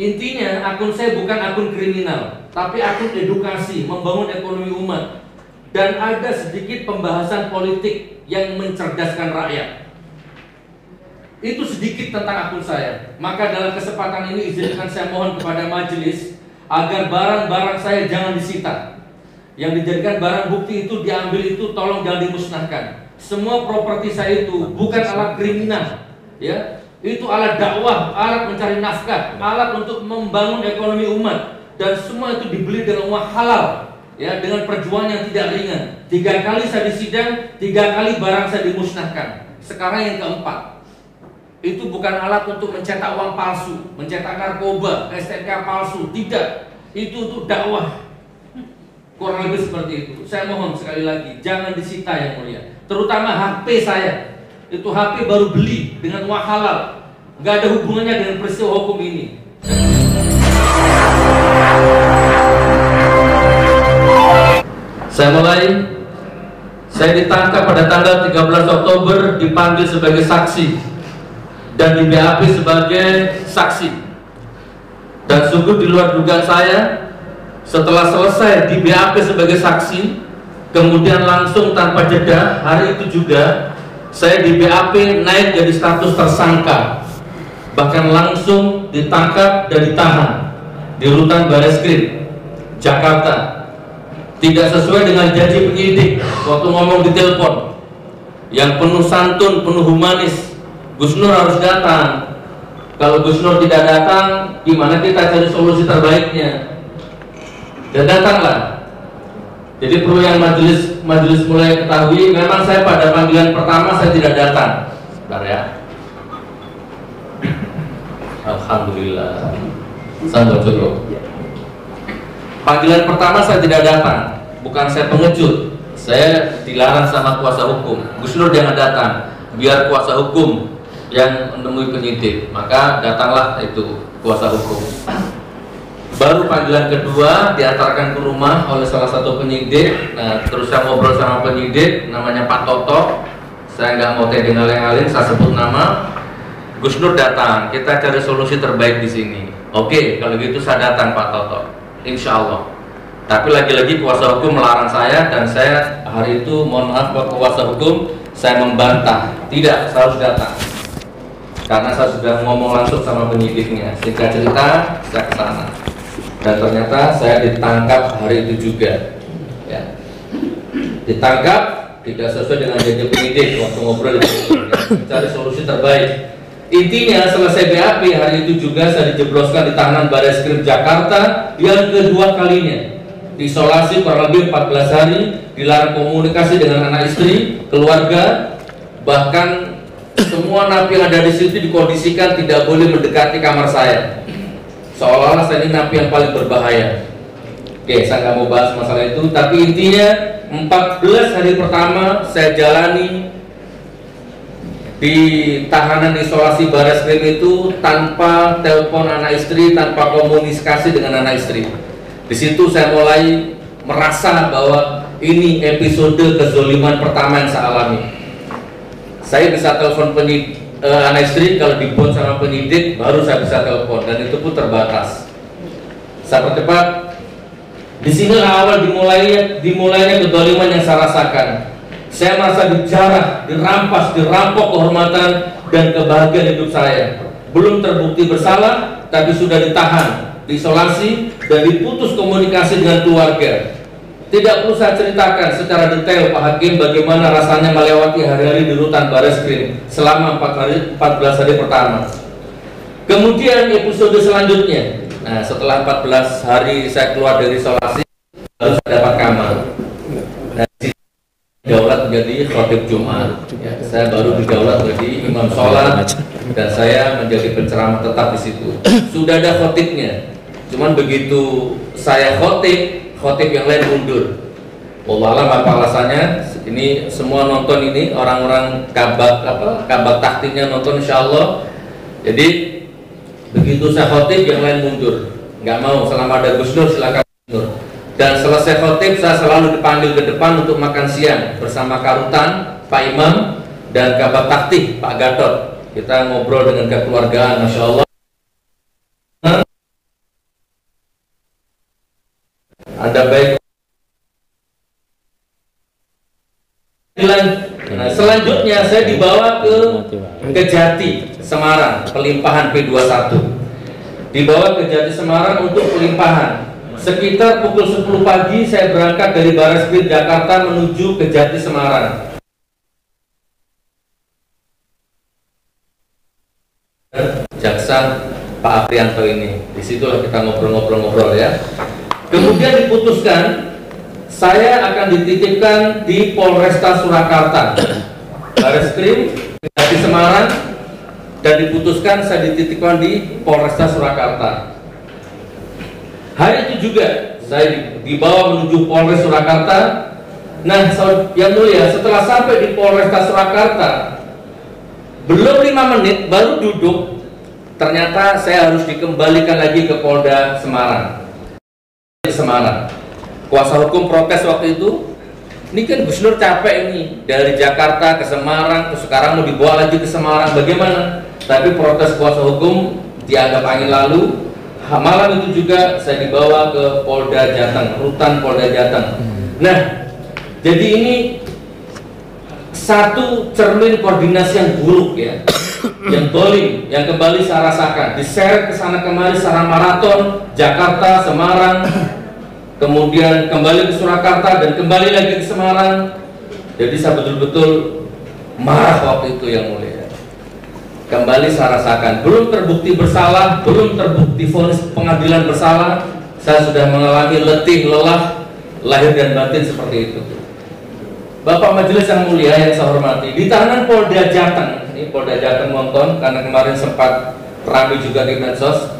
Intinya akun saya bukan akun kriminal, tapi akun edukasi, membangun ekonomi umat. Dan ada sedikit pembahasan politik yang mencerdaskan rakyat. Itu sedikit tentang akun saya. Maka dalam kesempatan ini izinkan saya mohon kepada majelis agar barang-barang saya jangan disita. Yang dijadikan barang bukti itu diambil itu tolong jangan dimusnahkan. Semua properti saya itu bukan alat kriminal, ya. Itu alat dakwah, alat mencari nafkah, alat untuk membangun ekonomi umat, dan semua itu dibeli dengan uang halal, ya, dengan perjuangan yang tidak ringan. 3 kali saya disidang, 3 kali barang saya dimusnahkan. Sekarang yang keempat, itu bukan alat untuk mencetak uang palsu, mencetak narkoba, STNK palsu, tidak. Itu untuk dakwah. Kurang lebih seperti itu. Saya mohon sekali lagi jangan disita yang mulia. Terutama HP saya. Itu HP baru beli dengan uang halal. Nggak ada hubungannya dengan peristiwa hukum ini. Saya mulai. Saya ditangkap pada tanggal 13 Oktober, dipanggil sebagai saksi dan di BAP sebagai saksi. Dan sungguh di luar dugaan saya. Setelah selesai di BAP sebagai saksi, kemudian langsung tanpa jeda hari itu juga saya di BAP naik jadi status tersangka, bahkan langsung ditangkap dan ditahan di rutan Bareskrim Jakarta. Tidak sesuai dengan janji penyidik waktu ngomong di telepon yang penuh santun, penuh humanis. Gus Nur harus datang. Kalau Gus Nur tidak datang, gimana kita cari solusi terbaiknya? Dan datanglah. Jadi perlu yang majelis mulai ketahui, memang saya pada panggilan pertama saya tidak datang. Bentar ya. Alhamdulillah. Sambil dulu. Panggilan pertama saya tidak datang, bukan saya pengecut. Saya dilarang sama kuasa hukum. Gus Nur jangan datang, biar kuasa hukum yang menemui penyidik. Maka datanglah itu kuasa hukum. Baru panggilan kedua diantarkan ke rumah oleh salah satu penyidik. Nah, terus saya ngobrol sama penyidik, namanya Pak Toto. Saya nggak mau dengan yang lain, saya sebut nama. Gus Nur datang, kita cari solusi terbaik di sini. Oke, kalau gitu saya datang Pak Toto, insya Allah. Tapi lagi-lagi kuasa hukum melarang saya, dan saya hari itu mohon maaf buat kuasa hukum, saya membantah. Tidak, saya harus datang. Karena saya sudah ngomong langsung sama penyidiknya. Singkat cerita, saya ke sana. Dan ternyata saya ditangkap hari itu juga, ya. Ditangkap tidak sesuai dengan janji penyidik waktu ngobrol itu, ya. Mencari solusi terbaik. Intinya selesai BAP hari itu juga saya dijebloskan di tahanan Bareskrim Jakarta yang kedua kalinya. Diisolasi kurang lebih 14 hari, dilarang komunikasi dengan anak istri, keluarga, bahkan semua napi yang ada di situ dikondisikan tidak boleh mendekati kamar saya. Seolah-olah saya ini napi yang paling berbahaya. Oke, saya nggak mau bahas masalah itu, tapi intinya 14 hari pertama saya jalani di tahanan isolasi Bareskrim itu tanpa telepon anak istri, tanpa komunikasi dengan anak istri. Di situ saya mulai merasa bahwa ini episode kezoliman pertama yang saya alami. Saya bisa telepon anak istri kalau dibuat sama penyidik, baru saya bisa telepon, dan itu pun terbatas. Saya percepat. Di sini awal dimulainya kezaliman yang saya rasakan. Saya merasa dijarah, dirampas, dirampok kehormatan dan kebahagiaan hidup saya. Belum terbukti bersalah, tapi sudah ditahan, diisolasi, dan diputus komunikasi dengan keluarga. Tidak perlu saya ceritakan secara detail Pak Hakim bagaimana rasanya melewati hari-hari di rutan Bareskrim selama 14 hari pertama. Kemudian episode selanjutnya, nah setelah 14 hari saya keluar dari isolasi, baru saya dapat kamar. Nah, daulat menjadi khotib Jumat. Ya, saya baru didaulat menjadi imam sholat, dan saya menjadi penceramah tetap di situ. Sudah ada khotibnya, cuman begitu saya khotib yang lain mundur. Wallahualam apa alasannya? Ini semua nonton ini orang-orang kabak taktiknya nonton insyaallah. Jadi begitu saya khotib yang lain mundur. Nggak mau, selama ada Gus Nur silakan mundur. Dan selesai khotib saya selalu dipanggil ke depan untuk makan siang bersama Karutan, Pak Imam, dan kabak taktik Pak Gatot. Kita ngobrol dengan kekeluargaan, masya Allah. Anda baik. Nah, selanjutnya saya dibawa ke Kejati Semarang, pelimpahan P21. Dibawa ke Kejati Semarang untuk pelimpahan. Sekitar pukul 10 pagi saya berangkat dari Barreskrim Jakarta menuju Kejati Semarang. Jaksa Pak Aprianto ini, disitulah kita ngobrol-ngobrol ya. Kemudian diputuskan saya akan dititipkan di Polresta Surakarta, Barreskrim di Semarang, dan diputuskan saya dititipkan di Polresta Surakarta. Hari itu juga saya dibawa menuju Polres Surakarta. Nah, yang mulia, setelah sampai di Polresta Surakarta, belum 5 menit baru duduk, ternyata saya harus dikembalikan lagi ke Polda Semarang. Semarang. Kuasa hukum protes waktu itu, ini kan Gus Nur capek ini dari Jakarta ke Semarang, terus sekarang mau dibawa lagi ke Semarang, bagaimana? Tapi protes kuasa hukum dianggap angin lalu. Malam itu juga saya dibawa ke Polda Jateng, rutan Polda Jateng. Nah, jadi ini satu cermin koordinasi yang buruk ya, yang dolim, yang kembali saya rasakan, di-share ke sana kemari secara maraton, Jakarta, Semarang, kemudian kembali ke Surakarta dan kembali lagi ke Semarang. Jadi saya betul-betul marah waktu itu yang mulia. Kembali saya rasakan, belum terbukti bersalah, belum terbukti vonis pengadilan bersalah, saya sudah mengalami letih, lelah, lahir dan batin seperti itu. Bapak Majelis yang mulia yang saya hormati, di tahanan Polda Jateng, ini Polda Jateng nonton karena kemarin sempat ramai juga di medsos,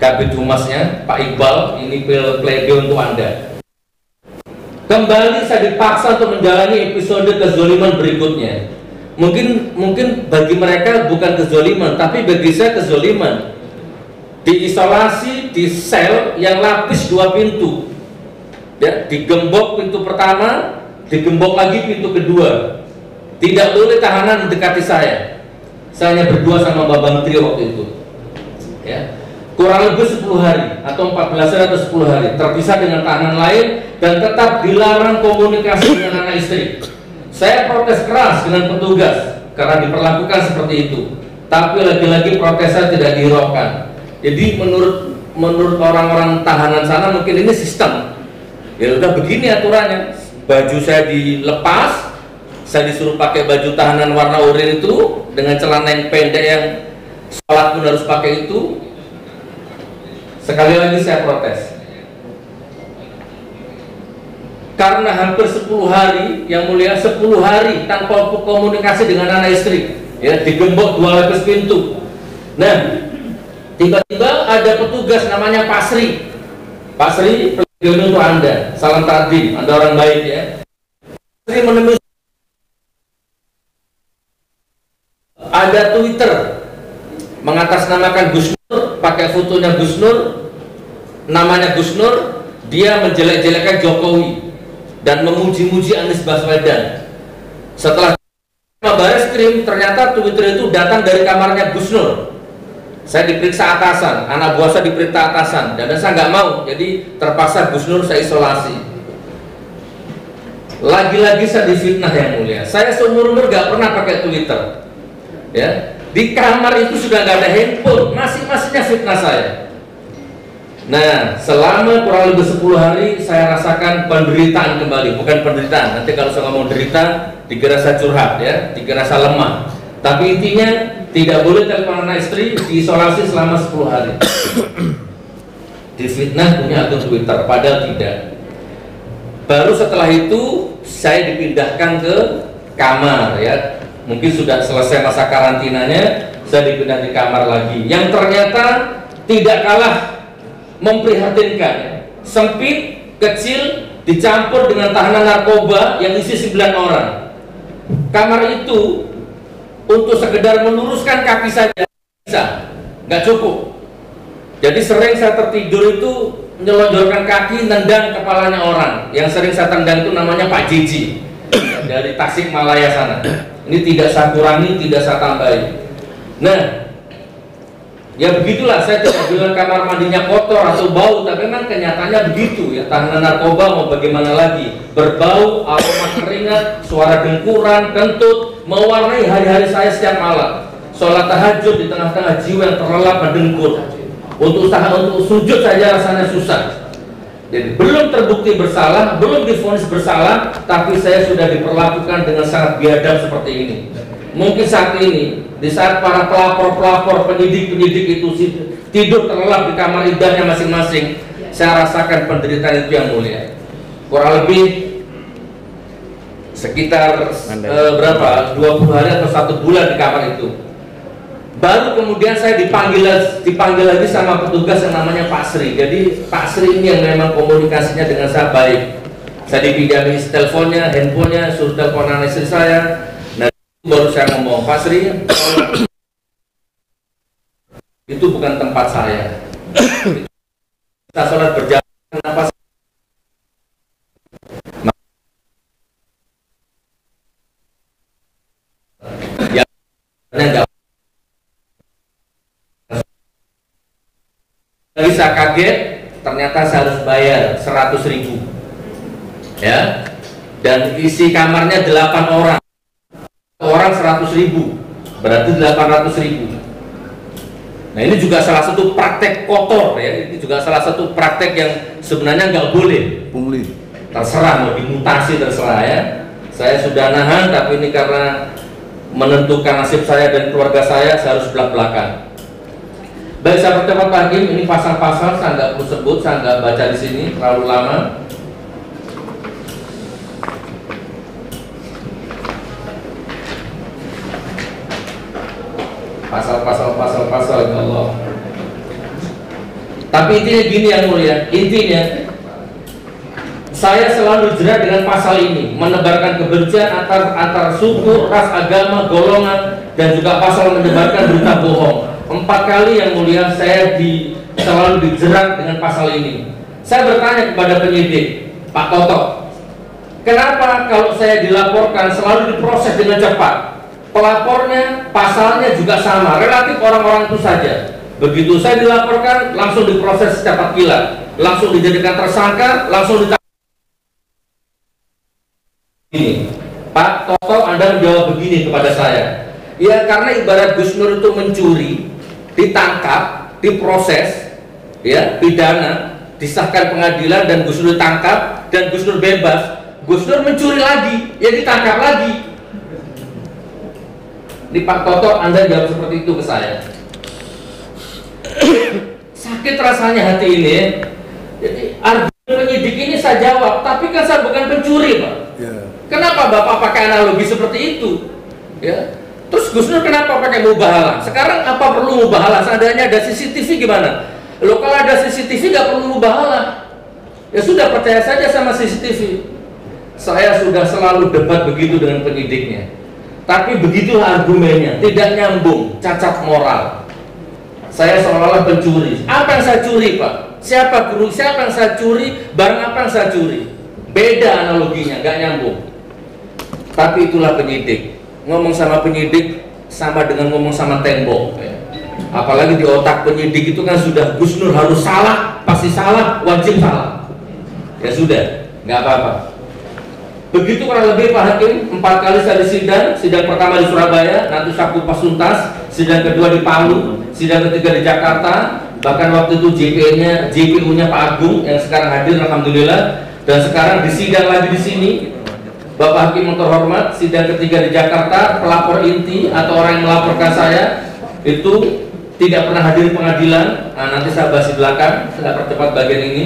Kabid Humasnya Pak Iqbal, ini pledoi untuk Anda. Kembali saya dipaksa untuk menjalani episode kezoliman berikutnya. Mungkin bagi mereka bukan kezoliman, tapi bagi saya kezoliman. Diisolasi di sel yang lapis 2 pintu. Ya, digembok pintu pertama, digembok lagi pintu kedua. Tidak boleh tahanan mendekati saya. Saya hanya berdua sama Babang Trio waktu itu. Ya. Kurang lebih 10 hari atau 14 hari atau 10 hari terpisah dengan tahanan lain dan tetap dilarang komunikasi dengan anak istri. Saya protes keras dengan petugas karena diperlakukan seperti itu. Tapi lagi-lagi protes saya tidak dihiraukan. Jadi menurut orang-orang tahanan sana mungkin ini sistem. Ya udah begini aturannya. Baju saya dilepas, saya disuruh pakai baju tahanan warna oranye itu dengan celana yang pendek yang sholat pun harus pakai itu. Sekali lagi saya protes. Karena hampir 10 hari, yang mulia 10 hari tanpa komunikasi dengan anak istri, ya, digembok 2 lapis pintu. Nah, tiba-tiba ada petugas namanya Pak Sri. Pak Sri, ini untuk Anda, salam takdim, Anda orang baik ya. Sri menemui ada Twitter mengatasnamakan Gus Nur, pakai fotonya Gus Nur, namanya Gus Nur, dia menjelek-jelekkan Jokowi dan memuji-muji Anies Baswedan. Setelah Barreskrim, ternyata Twitter itu datang dari kamarnya Gus Nur. Saya diperiksa atasan, anak buah saya diperiksa atasan, dan saya nggak mau, jadi terpaksa Gus Nur saya isolasi. Lagi-lagi saya difitnah yang mulia. Saya seumur-umur nggak pernah pakai Twitter. Ya, di kamar itu sudah nggak ada handphone, masing-masingnya fitnah saya. Nah, selama kurang lebih 10 hari saya rasakan penderitaan kembali, bukan penderitaan. Nanti kalau saya ngomong derita, dikira saya curhat ya, dikira saya lemah. Tapi intinya tidak boleh telepon anak istri, diisolasi selama 10 hari. Difitnah punya akun Twitter, padahal tidak. Baru setelah itu saya dipindahkan ke kamar ya. Mungkin sudah selesai masa karantinanya, saya dipindah di kamar lagi. Yang ternyata tidak kalah memprihatinkan, sempit, kecil, dicampur dengan tahanan narkoba yang isi 9 orang. Kamar itu untuk sekedar meluruskan kaki saja bisa, nggak cukup. Jadi sering saya tertidur itu nyelonjorkan kaki, nendang kepalanya orang. Yang sering saya tendang itu namanya Pak Jiji dari Tasikmalaya sana. Ini tidak saya kurangi, tidak saya tambahi. Nah, Ya begitulah, saya tidak bilang kamar mandinya kotor atau bau, tapi memang kenyataannya begitu ya. Tahanan narkoba mau bagaimana lagi, berbau, aroma keringat, suara dengkuran, kentut, mewarnai hari-hari saya setiap malam. Sholat tahajud di tengah-tengah jiwa yang terlelap mendengkur. Untuk sujud saja rasanya susah. Jadi belum terbukti bersalah, belum divonis bersalah, tapi saya sudah diperlakukan dengan sangat biadab seperti ini. Mungkin saat ini, di saat para pelapor-pelapor, penyidik-penyidik itu tidur terlelap di kamar idahnya masing-masing, saya rasakan penderitaan itu yang mulia. Kurang lebih sekitar berapa? 20 hari atau 1 bulan di kamar itu. Baru kemudian saya dipanggil lagi sama petugas yang namanya Pak Sri. Jadi Pak Sri ini yang memang komunikasinya dengan saya baik. Saya dipinjami teleponnya, handphonenya, suruh teleponan istri saya. Nah, baru saya ngomong, Pak Sri, itu bukan tempat saya. Kita sholat berjamaah, kenapa ya enggak. Lagi saya kaget, ternyata saya harus bayar 100.000 ya, dan isi kamarnya 8 orang 100.000, berarti 800.000. Nah ini juga salah satu praktek kotor ya, ini juga salah satu praktek yang sebenarnya nggak boleh. Pungli. Terserah mau dimutasi, terserah ya. Saya sudah nahan, tapi ini karena menentukan nasib saya dan keluarga saya harus belak-belakan. Baik, saya percepat Pak Hakim, ini pasal-pasal saya nggak perlu sebut, saya nggak baca di sini terlalu lama. Pasal, ya Allah. Tapi intinya gini yang mulia, intinya saya selalu jerat dengan pasal ini, menebarkan kebencian antar suku, ras, agama, golongan, dan juga pasal menyebarkan berita bohong. 4 kali yang mulia saya selalu dijerat dengan pasal ini. Saya bertanya kepada penyidik, Pak Toto, kenapa kalau saya dilaporkan selalu diproses dengan cepat? Pelapornya, pasalnya juga sama, relatif orang-orang itu saja. Begitu saya dilaporkan, langsung diproses secepat kilat, langsung dijadikan tersangka, langsung ditangkap. Ini, Pak Toto, Anda menjawab begini kepada saya. Ya karena ibarat Gus Nur itu mencuri, ditangkap, diproses, ya pidana, disahkan pengadilan dan Gus Nur ditangkap dan Gus Nur bebas. Gus Nur mencuri lagi, ya ditangkap lagi. Di Pak Toto, Anda jawab seperti itu ke saya. Sakit rasanya hati ini. Jadi argumen penyidik ini saya jawab, tapi kan saya bukan pencuri, Pak. Kenapa Bapak pakai analogi seperti itu? Ya. Terus Gus Nur kenapa pakai mubahalah? Sekarang apa perlu mubahalah? Seandainya ada CCTV gimana? Loh kalau ada CCTV nggak perlu mubahalah. Ya sudah, percaya saja sama CCTV. Saya sudah selalu debat begitu dengan penyidiknya. Tapi begitulah argumennya, tidak nyambung, cacat moral. Saya seolah-olah pencuri. Apa yang saya curi, Pak? Siapa guru? Siapa yang saya curi? Barang apa yang saya curi? Beda analoginya, nggak nyambung. Tapi itulah penyidik. Ngomong sama penyidik sama dengan ngomong sama tembok. Apalagi di otak penyidik itu kan sudah Gus Nur harus salah, pasti salah, wajib salah. Ya sudah, nggak apa-apa. Begitu kurang lebih Pak Hakim, 4 kali saya sidang pertama di Surabaya, nanti Sabtu pas tuntas, sidang kedua di Palu, sidang ketiga di Jakarta, bahkan waktu itu JPU-nya Pak Agung yang sekarang hadir, alhamdulillah, dan sekarang disidang lagi di sini. Bapak Hakim yang terhormat, sidang ketiga di Jakarta, pelapor inti atau orang yang melaporkan saya itu tidak pernah hadir pengadilan. Nah, nanti saya bahas di belakang, saya percepat bagian ini.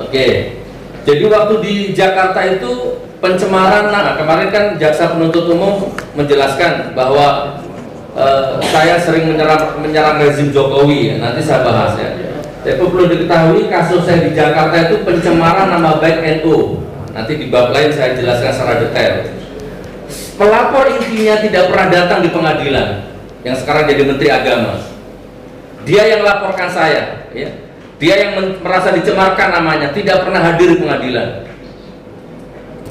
Oke. Jadi waktu di Jakarta itu pencemaran, nah kemarin kan jaksa penuntut umum menjelaskan bahwa saya sering menyerang rezim Jokowi, ya. Nanti saya bahas ya. Tapi perlu diketahui kasus saya di Jakarta itu pencemaran nama baik NU. Nanti di bab lain saya jelaskan secara detail. Pelapor intinya tidak pernah datang di pengadilan, yang sekarang jadi Menteri Agama. Dia yang laporkan saya, ya. Dia yang merasa dicemarkan namanya, tidak pernah hadir di pengadilan.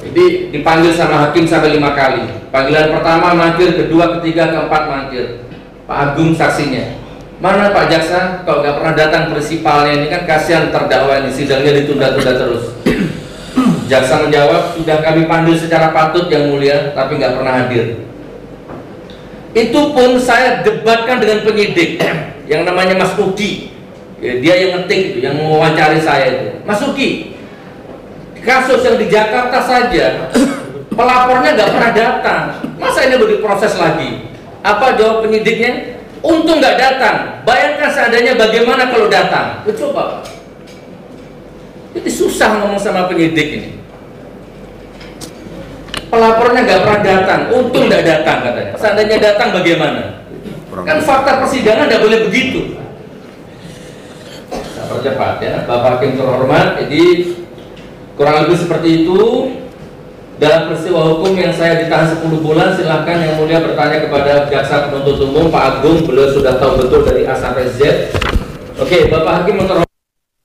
Jadi dipanggil sama hakim sampai 5 kali. Panggilan pertama mangkir, kedua, ketiga, keempat mangkir. Pak Agung saksinya. Mana Pak Jaksa? Kalau nggak pernah datang prinsipalnya ini kan kasihan terdakwa ini, sidangnya ditunda-tunda terus. Jaksa menjawab, sudah kami panggil secara patut yang mulia, tapi nggak pernah hadir. Itu pun saya debatkan dengan penyidik yang namanya Mas Uki. Ya, dia yang ngetik itu, yang mewawancari saya itu. Mas Uki, kasus yang di Jakarta saja pelapornya nggak pernah datang, masa ini baru diproses lagi? Apa jawab penyidiknya? Untung nggak datang. Bayangkan seandainya bagaimana kalau datang. Coba. Jadi susah ngomong sama penyidik ini. Pelapornya nggak pernah datang, untung nggak datang katanya. Seandainya datang bagaimana? Kan fakta persidangan nggak boleh begitu. Nah, percepat ya, Bapak Hakim terhormat. Jadi kurang lebih seperti itu. Dalam peristiwa hukum yang saya ditahan 10 bulan, silahkan yang mulia bertanya kepada jaksa penuntut umum Pak Agung, beliau sudah tahu betul dari A sampai Z. Oke, Bapak Hakim terhormat.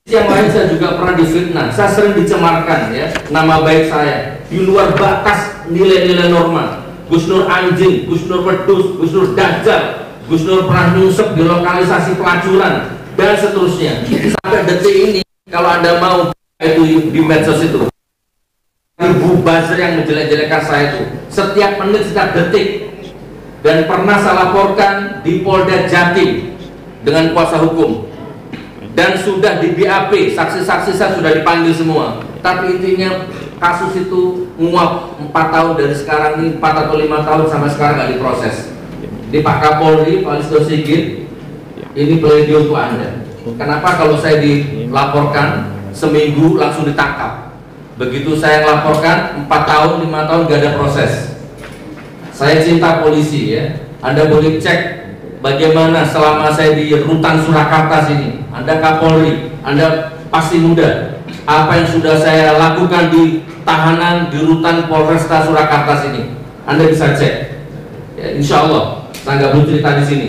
Yang lain saya juga pernah difitnah, saya sering dicemarkan ya, nama baik saya di luar batas nilai-nilai normal. Gus Nur anjing, Gus Nur wedus, Gus Nur dajjal, Gus Nur pernah nyusep di lokalisasi pelacuran dan seterusnya. Sampai detik ini kalau Anda mau itu di medsos itu ibu buzzer yang menjelek-jelekan saya itu setiap menit, setiap detik, dan pernah saya laporkan di Polda Jatim dengan kuasa hukum dan sudah di BAP, saksi-saksi saya sudah dipanggil semua. Tapi intinya kasus itu nguap 4 tahun dari sekarang ini, 4 atau 5 tahun sampai sekarang nggak diproses. Di Pak Kapolri, Pak Listio Sigit, ini pledoi untuk Anda. Kenapa kalau saya dilaporkan seminggu langsung ditangkap? Begitu saya laporkan 4 tahun, 5 tahun gak ada proses. Saya cinta polisi ya. Anda boleh cek bagaimana selama saya di rutan Surakarta sini. Anda Kapolri, Anda pasti muda. Apa yang sudah saya lakukan di tahanan di rutan Polresta Surakarta sini, Anda bisa cek. Ya, insya Allah, saya nggak perlu cerita di sini.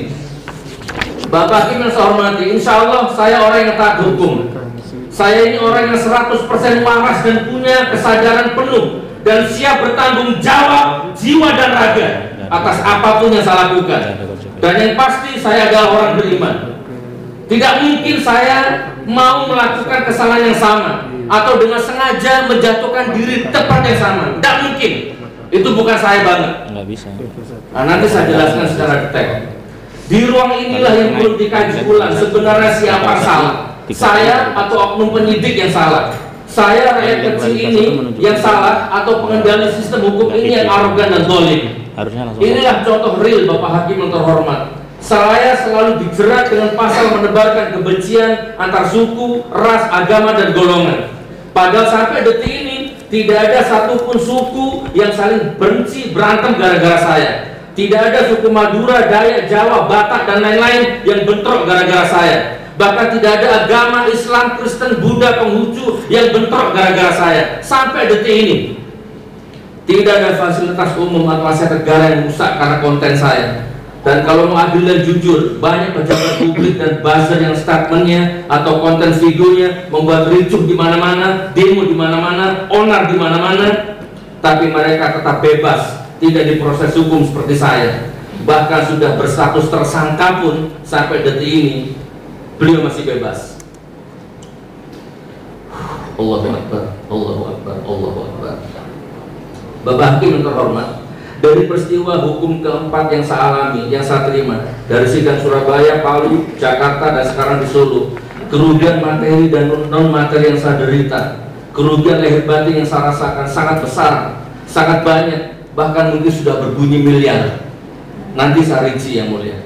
Bapak Hakim yang saya hormati, insya Allah saya orang yang taat hukum. Saya ini orang yang 100% waras dan punya kesadaran penuh dan siap bertanggung jawab jiwa dan raga atas apapun yang saya lakukan. Dan yang pasti saya adalah orang beriman. Tidak mungkin saya mau melakukan kesalahan yang sama atau dengan sengaja menjatuhkan diri tepat yang sama. Tidak mungkin. Itu bukan saya banget. Nggak bisa. Nah, nanti saya jelaskan secara detail. Di ruang inilah yang belum dikaji ulang sebenarnya siapa salah. Saya atau oknum penyidik yang salah, saya rakyat kecil ini yang salah, atau pengendali sistem hukum ini yang arogan dan zalim. Inilah contoh real Bapak Hakim yang terhormat. Saya selalu dijerat dengan pasal menebarkan kebencian antar suku, ras, agama, dan golongan. Padahal sampai detik ini tidak ada satupun suku yang saling benci berantem gara-gara saya. Tidak ada suku Madura, Dayak, Jawa, Batak, dan lain-lain yang bentrok gara-gara saya. Bahkan tidak ada agama Islam, Kristen, Buddha, Konghucu yang bentrok gara-gara saya. Sampai detik ini tidak ada fasilitas umum atau aset negara yang rusak karena konten saya. Dan kalau mau adil dan jujur, banyak pejabat publik dan buzzer yang statementnya atau konten videonya membuat ricuh di mana-mana, demo di mana-mana, onar di mana-mana, tapi mereka tetap bebas, tidak diproses hukum seperti saya. Bahkan sudah berstatus tersangka pun sampai detik ini beliau masih bebas. Allahu Akbar, Allahu Akbar, Allahu Akbar. Bapak Hakim yang terhormat, dari peristiwa hukum keempat yang saya alami, yang saya terima dari sidang Surabaya, Palu, Jakarta, dan sekarang di Solo, kerugian materi dan non materi yang saya derita, kerugian lahir batin yang saya rasakan sangat besar, sangat banyak, bahkan mungkin sudah berbunyi miliar. Nanti saya rinci yang mulia.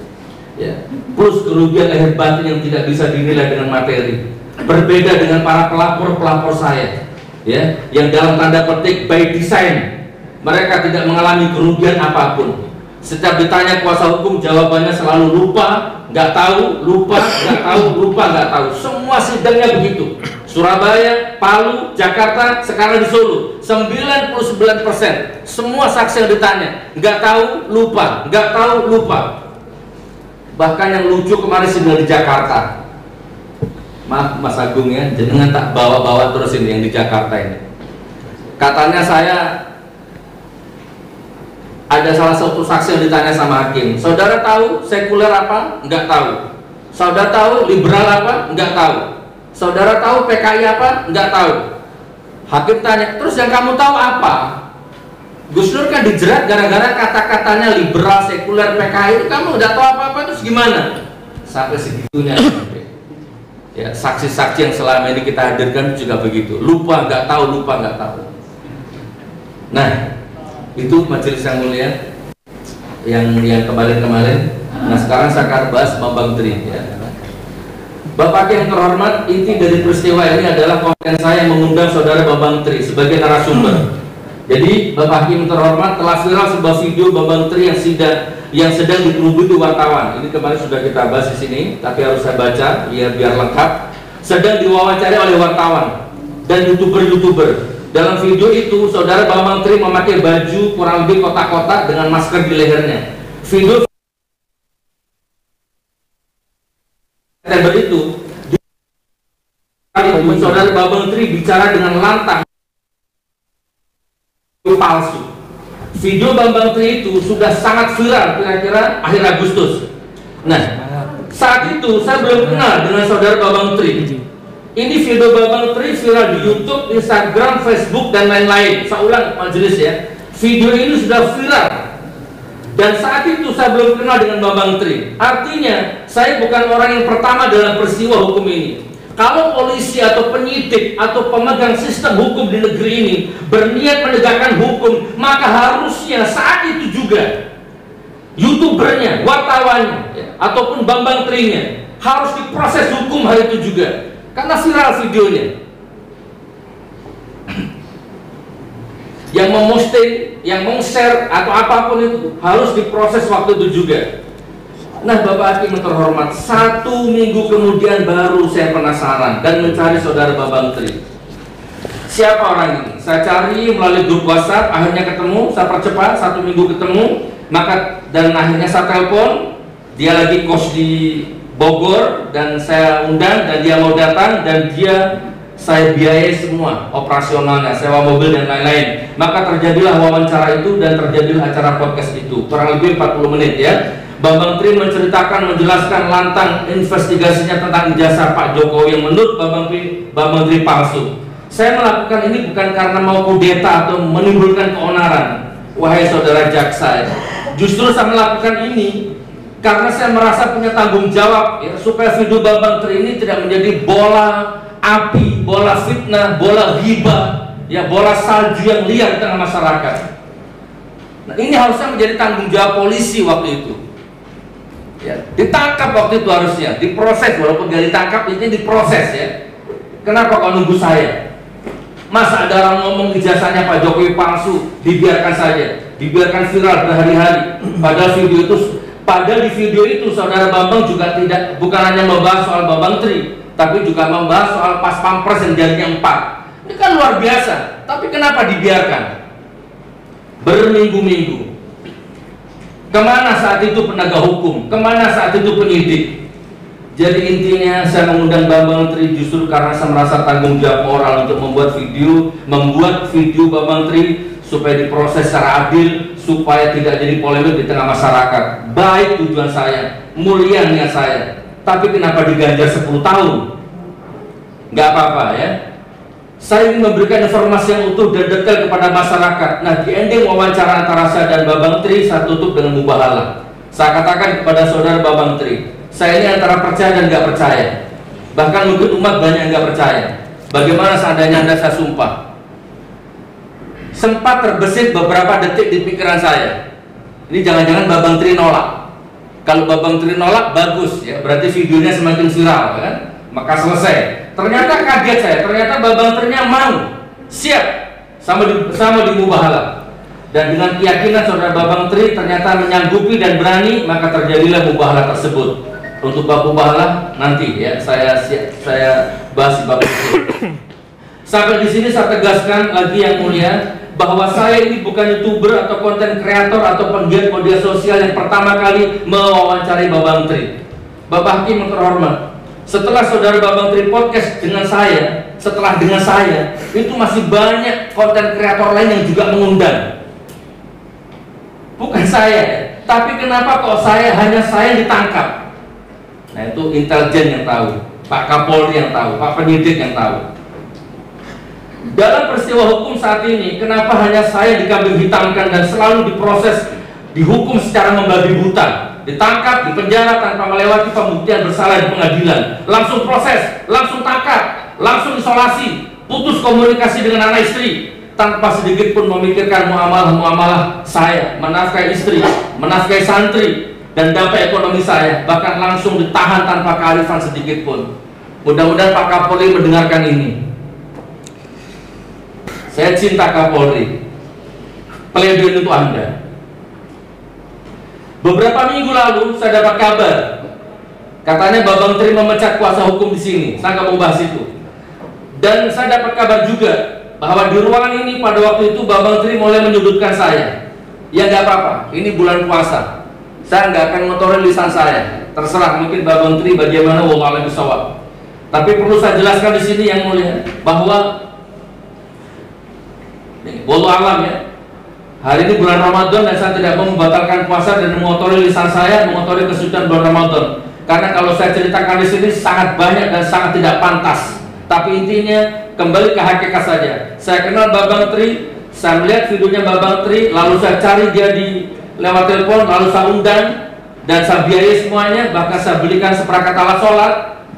Ya. Plus kerugian lahir batin yang tidak bisa dinilai dengan materi. Berbeda dengan para pelapor saya, ya, yang dalam tanda petik by design, mereka tidak mengalami kerugian apapun. Setiap ditanya kuasa hukum, jawabannya selalu lupa, nggak tahu, lupa, nggak tahu, lupa, nggak tahu. Semua sidangnya begitu. Surabaya, Palu, Jakarta, sekarang di Solo, 99% semua saksi yang ditanya nggak tahu, lupa, nggak tahu, lupa. Bahkan yang lucu kemarin sidang di Jakarta, maaf Mas Agung ya, jangan tak bawa-bawa terus ini yang di Jakarta ini. Katanya saya ada salah satu saksi yang ditanya sama hakim, saudara tahu sekuler apa? Enggak tahu. Saudara tahu liberal apa? Enggak tahu. Saudara tahu PKI apa? Enggak tahu. Hakim tanya, terus yang kamu tahu apa? Gus Dur kan dijerat gara-gara kata-katanya liberal, sekuler, PKI. Kamu enggak tahu apa-apa, terus gimana? Sampai segitunya. Ya, saksi-saksi yang selama ini kita hadirkan juga begitu. Lupa enggak tahu, lupa enggak tahu. Nah, itu majelis yang mulia yang kemarin. Nah, sekarang saya akan bahas Bambang Tri ya. Bapak yang terhormat, inti dari peristiwa ini adalah konten saya yang mengundang saudara Bambang Tri sebagai narasumber. Jadi Bapak Hakim terhormat, telah viral sebuah video Bambang Tri yang sedang dikerubuni wartawan. Ini kemarin sudah kita bahas di sini, tapi harus saya baca biar lengkap. Sedang diwawancari oleh wartawan dan youtuber. Dalam video itu, saudara Bambang Tri memakai baju kurang lebih kotak-kotak dengan masker di lehernya. Video September itu, saudara Bambang Tri bicara dengan lantang palsu. Video Bambang Tri itu sudah sangat viral kira-kira akhir Agustus. Nah, saat itu saya belum kenal dengan saudara Bambang Tri. Ini video Bambang Tri viral di YouTube, Instagram, Facebook, dan lain-lain. Saya ulang majelis ya. Video ini sudah viral. Dan saat itu saya belum kenal dengan Bambang Tri. Artinya, saya bukan orang yang pertama dalam peristiwa hukum ini. Kalau polisi atau penyidik atau pemegang sistem hukum di negeri ini berniat menegakkan hukum, maka harusnya saat itu juga youtubernya, wartawannya, ya, ataupun Bambang Tri-nya harus diproses hukum hari itu juga. Karena viral videonya. Yang memosting, yang share atau apapun itu harus diproses waktu itu juga. Nah, Bapak Hakim terhormat, 1 minggu kemudian baru saya penasaran dan mencari saudara Bambang Tri. Siapa orang ini? Saya cari melalui grup WhatsApp, akhirnya ketemu, saya percepat 1 minggu ketemu, dan akhirnya saya telepon. Dia lagi kos di Bogor dan saya undang dan dia mau datang dan saya biayai semua operasionalnya, sewa mobil dan lain-lain. Maka terjadilah wawancara itu dan terjadilah acara podcast itu kurang lebih 40 menit ya. Bambang Tri menceritakan, menjelaskan lantang investigasinya tentang ijazah Pak Jokowi yang menurut Bambang Tri palsu. Saya melakukan ini bukan karena mau kudeta atau menimbulkan keonaran, wahai saudara jaksa. Justru saya melakukan ini karena saya merasa punya tanggung jawab ya, supaya video Bambang Tri ini tidak menjadi bola api, bola fitnah, bola ghibah, ya bola salju yang liar di tengah masyarakat. Nah, ini harusnya menjadi tanggung jawab polisi waktu itu. Ya, ditangkap waktu itu harusnya, diproses, walaupun gak ditangkap, ini diproses ya. Kenapa kau nunggu saya? Masa ada orang ngomong ijazahnya Pak Jokowi palsu, dibiarkan saja, dibiarkan viral berhari-hari. Padahal di video itu saudara Bambang juga bukan hanya membahas soal Bambang Tri, tapi juga membahas soal pas pampres yang jadinya 4. Ini kan luar biasa. Tapi kenapa dibiarkan? Berminggu-minggu. Kemana saat itu penegak hukum? Kemana saat itu penyidik? Jadi intinya saya mengundang Bambang Tri justru karena saya merasa tanggung jawab moral untuk membuat video Bambang Tri supaya diproses secara adil, supaya tidak jadi polemik di tengah masyarakat. Baik tujuan saya, mulia niat saya. Tapi kenapa diganjar 10 tahun? Nggak apa-apa ya. Saya ingin memberikan informasi yang utuh dan detail kepada masyarakat. Nah, di ending wawancara antara saya dan Bambang Tri, saya tutup dengan mubahalah. Saya katakan kepada saudara Bambang Tri, saya ini antara percaya dan nggak percaya. Bahkan mungkin umat banyak yang nggak percaya. Bagaimana seandainya Anda saya sumpah? Sempat terbesit beberapa detik di pikiran saya. Ini jangan-jangan Bambang Tri nolak. Kalau Bambang Tri nolak, bagus ya, berarti videonya semakin viral kan? Maka selesai. Ternyata kaget saya, ternyata Bambang Tri-nya mau, siap sama di mubahalah. Dan dengan keyakinan saudara Bambang Tri ternyata menyanggupi dan berani, maka terjadilah mubahalah tersebut. Untuk bab mubahalah nanti ya, saya bahas di bab itu. Sampai di sini saya tegaskan lagi yang mulia, bahwa saya ini bukan YouTuber atau konten kreator atau penggiat media sosial yang pertama kali mewawancari Bambang Tri. Bapak Hakim yang terhormat, setelah saudara Bambang Tri podcast dengan saya, itu masih banyak konten kreator lain yang juga mengundang. bukan saya. Tapi kenapa kok hanya saya ditangkap? Nah, itu intelijen yang tahu, Pak Kapolri yang tahu, Pak penyidik yang tahu. Dalam peristiwa hukum saat ini, kenapa hanya saya dikambing hitamkan dan selalu diproses, dihukum secara membabi buta, ditangkap, dipenjara tanpa melewati pembuktian bersalah di pengadilan, langsung proses, langsung tangkap, langsung isolasi, putus komunikasi dengan anak istri, tanpa sedikit pun memikirkan muamalah-muamalah saya, menafkahi istri, menafkahi santri, dan dampak ekonomi saya, bahkan langsung ditahan tanpa kearifan sedikit pun. Mudah-mudahan Pak Kapolri mendengarkan ini. Saya cinta Kapolri, pledoi untuk Anda. Beberapa minggu lalu saya dapat kabar, katanya Babang Tri memecat kuasa hukum di sini. Saya nggak mau bahas itu. Dan saya dapat kabar juga bahwa di ruangan ini pada waktu itu Babang Tri mulai menyudutkan saya. Ya nggak apa-apa, ini bulan puasa. Saya nggak akan ngotorin lisan saya. Terserah, mungkin Babang Tri bagaimana, wallahu a'lam bishawab. Tapi perlu saya jelaskan di sini yang mulia bahwa wallahu a'lam ya. Hari ini bulan Ramadan dan saya tidak mau membatalkan puasa dan mengotori lisan saya, mengotori kesucian bulan Ramadan. Karena kalau saya ceritakan di sini sangat banyak dan sangat tidak pantas. Tapi intinya kembali ke hakikat saja. Saya kenal Babang Tri, saya melihat videonya Babang Tri, lalu saya cari dia di lewat telepon, lalu saya undang dan saya biayai semuanya, bahkan saya belikan seperangkat alat sholat.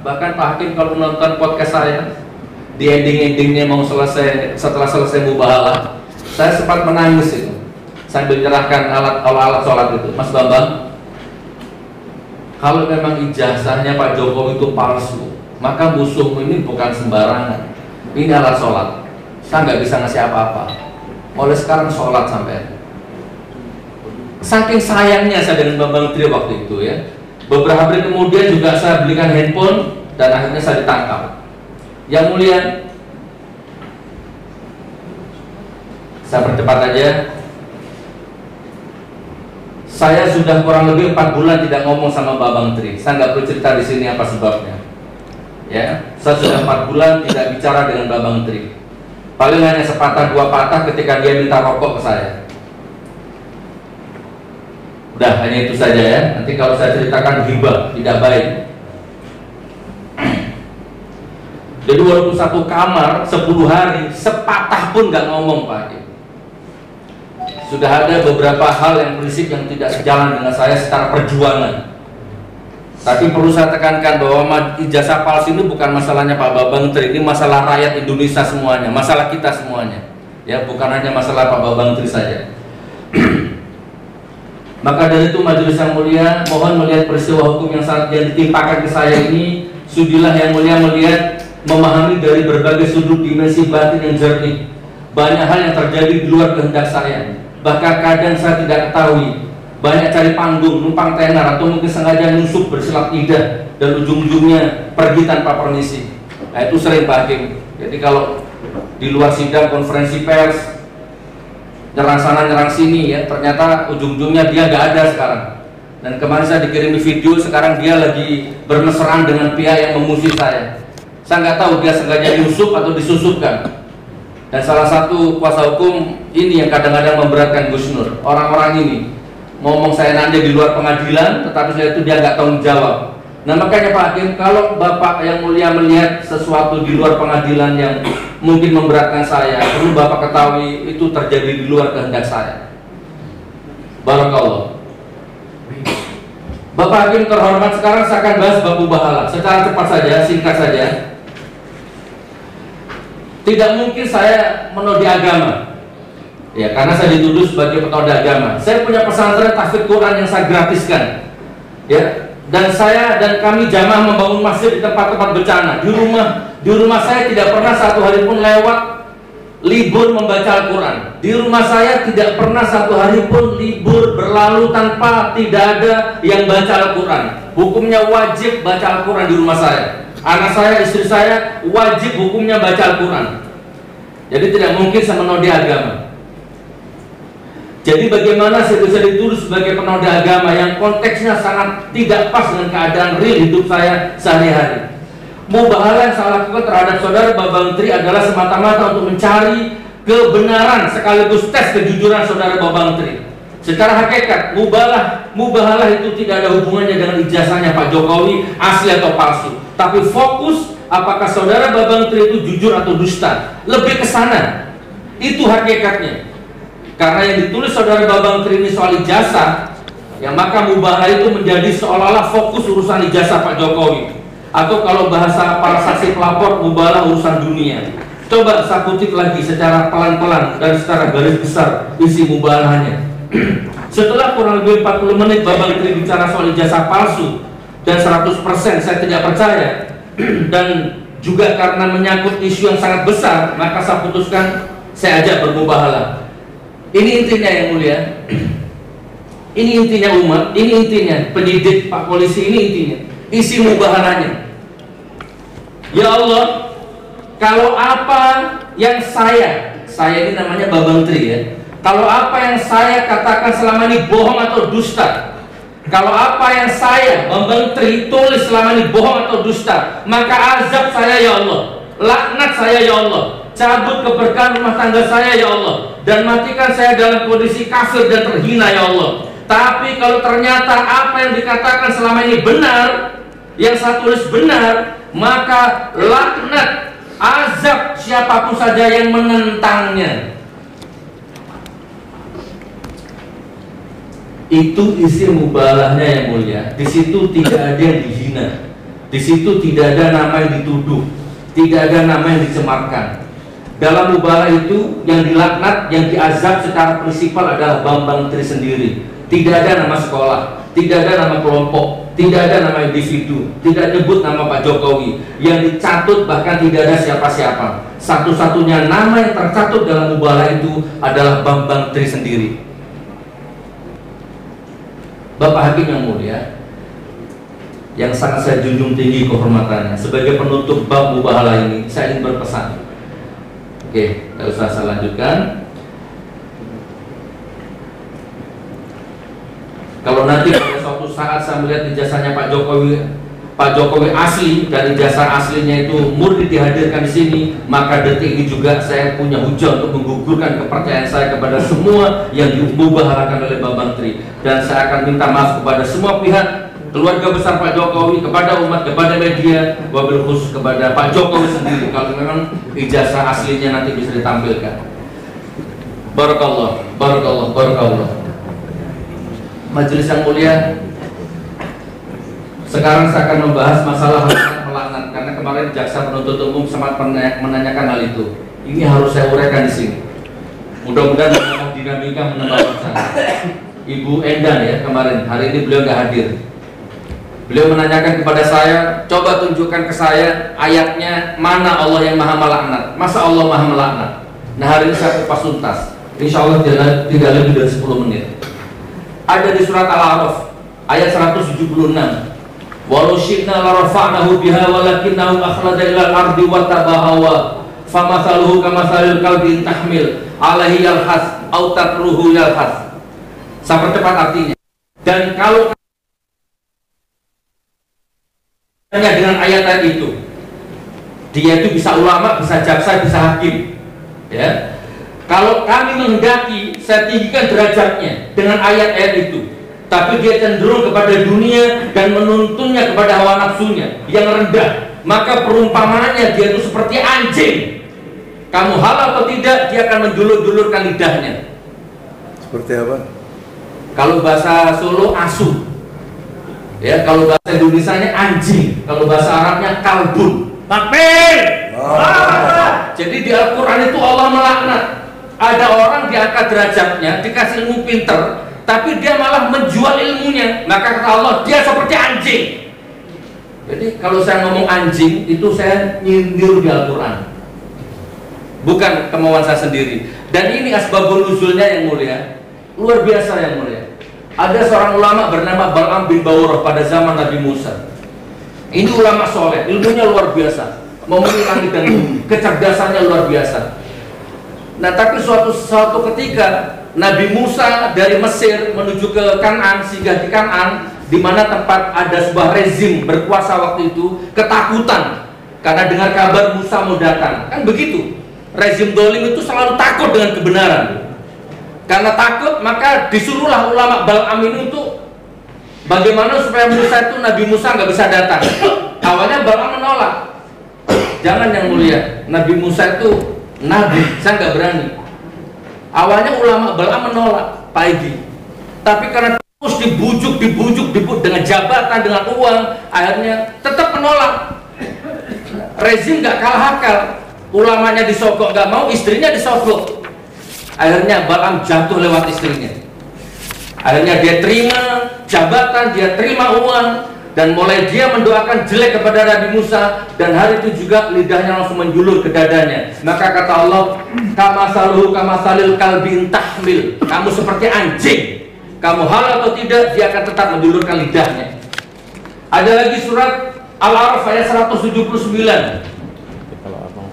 Bahkan Pak Hakim kalau menonton podcast saya, di ending-endingnya mau selesai, setelah selesai mubahalah, saya sempat menangis itu sambil menyerahkan alat sholat itu. Mas Bambang, kalau memang ijazahnya Pak Jokowi itu palsu, maka musuhmu ini bukan sembarangan. Ini alat sholat, saya nggak bisa ngasih apa-apa. Oleh sekarang sholat sampai. Saking sayangnya saya dengan Bambang Tri waktu itu ya. Beberapa hari kemudian juga saya belikan handphone dan akhirnya saya ditangkap. Yang mulia, saya percepat aja. Saya sudah kurang lebih 4 bulan tidak ngomong sama Babang Tri. Saya nggak perlu cerita di sini apa sebabnya. Ya, saya sudah 4 bulan tidak bicara dengan Babang Tri. Paling hanya sepatah dua patah ketika dia minta rokok ke saya. Udah, hanya itu saja ya. Nanti kalau saya ceritakan hibah, tidak baik. Jadi walaupun satu kamar 10 hari, sepatah pun nggak ngomong Pak Hakim. Sudah ada beberapa hal yang prinsip yang tidak sejalan dengan saya secara perjuangan. Tapi perlu saya tekankan bahwa ijazah palsu ini bukan masalahnya Pak Babang Tri, ini masalah rakyat Indonesia semuanya, masalah kita semuanya. Ya, bukan hanya masalah Pak Babang Tri saja. Maka dari itu majelis yang mulia, mohon melihat peristiwa hukum yang ditimpakan ke saya ini, sudilah yang mulia melihat, memahami dari berbagai sudut dimensi batin yang jernih. Banyak hal yang terjadi di luar kehendak saya. Bahkan kadang saya tidak ketahui. Banyak cari panggung, numpang tenar, atau mungkin sengaja nusuk bersilat lidah dan ujung-ujungnya pergi tanpa permisi. Nah, itu sering Pak Hakim. Jadi kalau di luar sidang konferensi pers, nyerang sana nyerang sini ya, ternyata ujung-ujungnya dia nggak ada sekarang. Dan kemarin saya dikirimi video, sekarang dia lagi bermesraan dengan pihak yang memusuhi saya. Saya nggak tahu dia sengaja diusuk atau disusupkan. Dan salah satu kuasa hukum ini yang kadang-kadang memberatkan Gus Nur. Orang-orang ini ngomong saya nanti di luar pengadilan, tetapi setelah itu dia nggak tanggung jawab. Nah makanya Pak Hakim, kalau Bapak yang mulia melihat sesuatu di luar pengadilan yang mungkin memberatkan saya, perlu Bapak ketahui itu terjadi di luar kehendak saya. Barakallah. Bapak Hakim terhormat, sekarang saya akan bahas bab mubahalah secara cepat saja, singkat saja. Tidak mungkin saya menodai agama, ya karena saya dituduh sebagai penodai agama. Saya punya pesantren tahfidz Quran yang saya gratiskan, ya. Dan saya dan kami jamaah membangun masjid di tempat-tempat bencana. Di rumah saya tidak pernah satu hari pun lewat libur membaca Al-Quran. Di rumah saya tidak pernah satu hari pun libur berlalu tanpa tidak ada yang baca Al-Quran. Hukumnya wajib baca Al-Quran di rumah saya. Anak saya, istri saya wajib hukumnya baca Al-Quran. Jadi tidak mungkin saya menodai agama. Jadi bagaimana saya bisa dituduh sebagai penodai agama yang konteksnya sangat tidak pas dengan keadaan real hidup saya sehari-hari. Mubahalah yang saya lakukan terhadap saudara Babang Tri adalah semata-mata untuk mencari kebenaran sekaligus tes kejujuran saudara Babang Tri. Secara hakikat, mubahalah itu tidak ada hubungannya dengan ijazahnya Pak Jokowi asli atau palsu. Tapi fokus apakah saudara Babang Tri itu jujur atau dusta, lebih ke sana. Itu hakikatnya. Karena yang ditulis saudara Babang Tri ini soal ijazah, ya maka mubahalah itu menjadi seolah-olah fokus urusan ijazah Pak Jokowi. Atau kalau bahasa para saksi pelapor, mubahalah urusan dunia. Coba saya kutip lagi secara pelan-pelan dan secara garis besar isi mubahalahnya. Setelah kurang lebih 40 menit Babang Tri bicara soal ijazah palsu dan 100% saya tidak percaya, dan juga karena menyangkut isu yang sangat besar, maka saya putuskan saya ajak bermubahalah. Ini intinya yang mulia, ini intinya umat, ini intinya penyidik Pak Polisi, ini intinya isi mubahalahnya. Ya Allah, kalau apa yang saya ini namanya Babang Tri ya, kalau apa yang saya katakan selama ini bohong atau dusta, kalau apa yang saya Babang Tri tulis selama ini bohong atau dusta, maka azab saya ya Allah, laknat saya ya Allah, cabut keberkahan rumah tangga saya ya Allah, dan matikan saya dalam kondisi kafir dan terhina ya Allah. Tapi kalau ternyata apa yang dikatakan selama ini benar, yang saya tulis benar, maka laknat, azab siapapun saja yang menentangnya. Itu isi mubalahnya yang mulia. Di situ tidak ada yang dihina, di situ tidak ada nama yang dituduh, tidak ada nama yang dicemarkan. Dalam mubalah itu yang dilaknat, yang diazab secara prinsipal adalah Babang Tri sendiri. Tidak ada nama sekolah, tidak ada nama kelompok, tidak ada nama individu, tidak nyebut nama Pak Jokowi. Yang dicatut bahkan tidak ada siapa-siapa. Satu-satunya nama yang tercatut dalam mubalah itu adalah Babang Tri sendiri. Bapak Hakim yang mulia, yang sangat saya junjung tinggi kehormatannya, sebagai penutup bab mubahalah ini, saya ingin berpesan. Oke, tidak usah saya lanjutkan. Kalau nanti pada suatu saat saya melihat ijazahnya Pak Jokowi asli dan ijazah aslinya itu murni dihadirkan di sini, maka detik ini juga saya punya hujah untuk menggugurkan kepercayaan saya kepada semua yang dimubahalakan oleh Babang Tri. Dan saya akan minta maaf kepada semua pihak, keluarga besar Pak Jokowi, kepada umat, kepada media, wabil khusus kepada Pak Jokowi sendiri kalau memang ijazah aslinya nanti bisa ditampilkan. Barakallah, barakallah, barakallah. Majelis yang mulia, sekarang saya akan membahas masalah melaknat, karena kemarin jaksa penuntut umum sempat menanyakan hal itu. Ini harus saya uraikan di sini. Mudah-mudahan menambah dinamika, menambah wacana. Ibu Endan ya kemarin, hari ini beliau nggak hadir. Beliau menanyakan kepada saya, coba tunjukkan ke saya ayatnya mana Allah yang maha melaknat. Masa Allah maha melaknat? Nah hari ini saya kupas tuntas. Insya Allah tidak lebih dari 10 menit. Ada di surat Al-A'raf ayat 176. Walau syi'na la rafa'nahu biha walakinnahu akhlada ilal ardi wa tabahawa famathaluhu kamathalil kalbi tahmil alaihi yalhas au tatruhu yalhas. Saya percepat artinya. Dan kalau dengan ayat itu, dia itu bisa ulama, bisa jaksa, bisa hakim ya. Kalau kami menghendaki, saya tinggikan derajatnya dengan ayat-ayat itu, tapi dia cenderung kepada dunia dan menuntunnya kepada hawa nafsunya yang rendah, maka perumpamaannya dia itu seperti anjing. Kamu halal atau tidak, dia akan menjulur-julurkan lidahnya. Seperti apa? Kalau bahasa Solo asu ya, kalau bahasa Indonesianya anjing, kalau bahasa Arabnya kalbun. Takbir. Jadi di Al-Quran itu Allah melaknat. Ada orang diangkat derajatnya, dikasih ilmu pinter, tapi dia malah menjual ilmunya. Maka kata Allah, dia seperti anjing. Jadi kalau saya ngomong anjing, itu saya nyindir di Al-Quran, bukan kemauan saya sendiri. Dan ini asbabun nuzulnya yang mulia, luar biasa yang mulia. Ada seorang ulama bernama Bal'am bin Bawrah pada zaman Nabi Musa. Ini ulama soleh, ilmunya luar biasa, memenuhi langit dan bumi, kecerdasannya luar biasa. Nah tapi suatu ketika Nabi Musa dari Mesir menuju ke Kan'an, singgah di Kan'an, di mana tempat ada sebuah rezim berkuasa waktu itu, ketakutan karena dengar kabar Musa mau datang. Kan begitu, rezim dolim itu selalu takut dengan kebenaran. Karena takut maka disuruhlah ulama Bal'am ini untuk bagaimana supaya Musa itu, Nabi Musa nggak bisa datang. Awalnya Bal'am menolak. Jangan yang mulia, Nabi Musa itu nabi, saya nggak berani. Awalnya ulama Bal'am menolak Pak Egi, tapi karena terus dibujuk dengan jabatan, dengan uang, akhirnya tetap menolak. Rezim nggak kalah akal, ulamanya disogok nggak mau, istrinya disogok. Akhirnya Bal'am jatuh lewat istrinya. Akhirnya dia terima jabatan, dia terima uang, dan mulai dia mendoakan jelek kepada Nabi Musa, dan hari itu juga lidahnya langsung menjulur ke dadanya. Maka kata Allah, kamasaluhu kamasalil kalbi tahmil, kamu seperti anjing, kamu hal atau tidak dia akan tetap menjulurkan lidahnya. Ada lagi surat Al-A'raf ayat 179.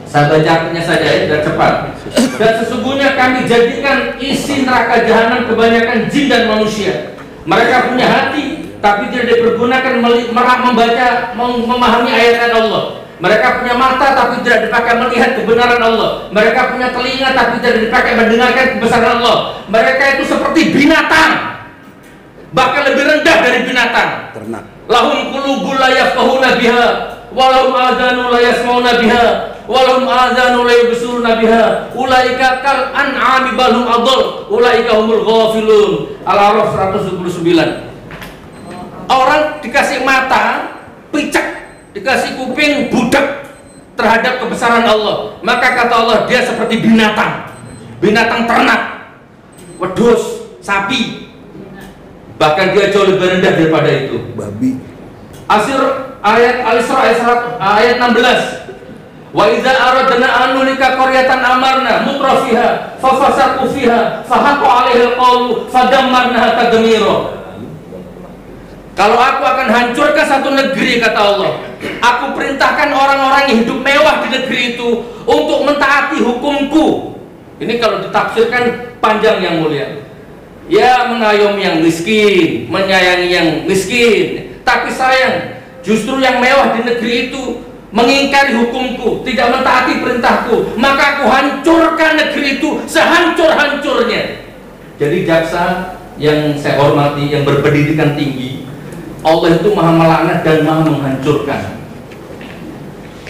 Saya baca artinya saja ya, dan cepat. Dan sesungguhnya kami jadikan isi neraka jahanam kebanyakan jin dan manusia. Mereka punya hati, tapi tidak dipergunakan membaca, memahami ayat Allah. Mereka punya mata, tapi tidak dipakai melihat kebenaran Allah. Mereka punya telinga, tapi tidak dipakai mendengarkan kebesaran Allah. Mereka itu seperti binatang, bahkan lebih rendah dari binatang. Ternak. Lahum qulubun la yafqahuna biha, walahum adhanu la yasmauna biha, walahum adhanu la yubsiruna biha, ulaika kal an'ami bal hum adall, ulaika humul ghafilun. Al-A'raf 179. Orang dikasih mata picek, dikasih kuping budak terhadap kebesaran Allah, maka kata Allah dia seperti binatang, binatang ternak, wedhus, sapi, bahkan dia jauh lebih rendah daripada itu. Babi. Ayat Al-Isra ayat 16. Wa idza aradna an nulika qaryatan amarna mutrafiha fa fasaqu fiha fa haqa 'alaiha al-qawlu fadammarnaha tadmira. Kalau aku akan hancurkan satu negeri, kata Allah, aku perintahkan orang-orang yang hidup mewah di negeri itu untuk mentaati hukumku. Ini kalau ditafsirkan panjang yang mulia. Ya, mengayomi yang miskin, menyayangi yang miskin. Tapi sayang, justru yang mewah di negeri itu mengingkari hukumku, tidak mentaati perintahku, maka aku hancurkan negeri itu sehancur-hancurnya. Jadi jaksa yang saya hormati, yang berpendidikan tinggi, Allah itu maha melaknat dan maha menghancurkan.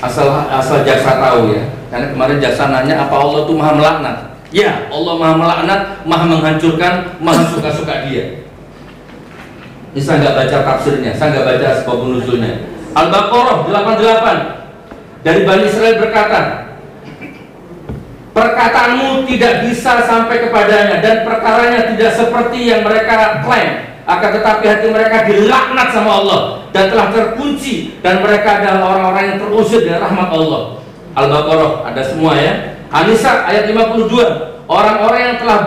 Asal jaksa tahu ya, karena kemarin jaksa nanya apa Allah itu maha melaknat. Ya, Allah maha melaknat, maha menghancurkan, maha suka-suka dia. Ini saya nggak baca tafsirnya, saya nggak baca sebab nuzulnya. Al-Baqarah 88. Dari Bani Israel berkata, perkataanmu tidak bisa sampai kepadanya, dan perkaranya tidak seperti yang mereka klaim. Akan tetapi hati mereka dilaknat sama Allah dan telah terkunci, dan mereka adalah orang-orang yang terusir dari rahmat Allah. Al-Baqarah ada semua ya. An-Nisa ayat 52. Orang-orang yang telah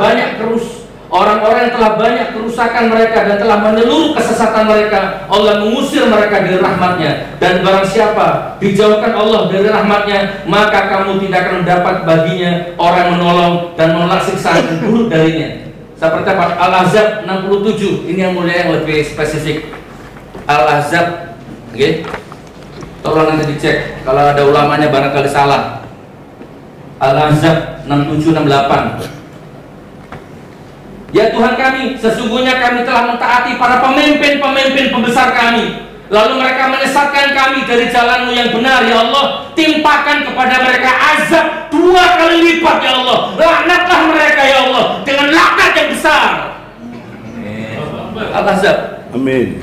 banyak kerusakan mereka dan telah menyeluruh kesesatan mereka, Allah mengusir mereka dari rahmatnya. Dan barang siapa dijauhkan Allah dari rahmatnya, maka kamu tidak akan mendapat baginya orang menolong dan menolak siksaan yang buruk darinya. Seperti Al-Ahzab 67. Ini yang mulia, yang lebih spesifik. Al-Ahzab, okay? Tolong nanti dicek kalau ada ulamanya barangkali salah. Al-Ahzab 67-68. Ya Tuhan kami, sesungguhnya kami telah mentaati para pemimpin-pemimpin pembesar kami, lalu mereka menyesatkan kami dari jalan-Mu yang benar. Ya Allah, timpakan kepada mereka azab 2 kali lipat ya Allah. Laknatlah mereka ya Allah dengan laknat yang besar. Al-Ahzab. Amin.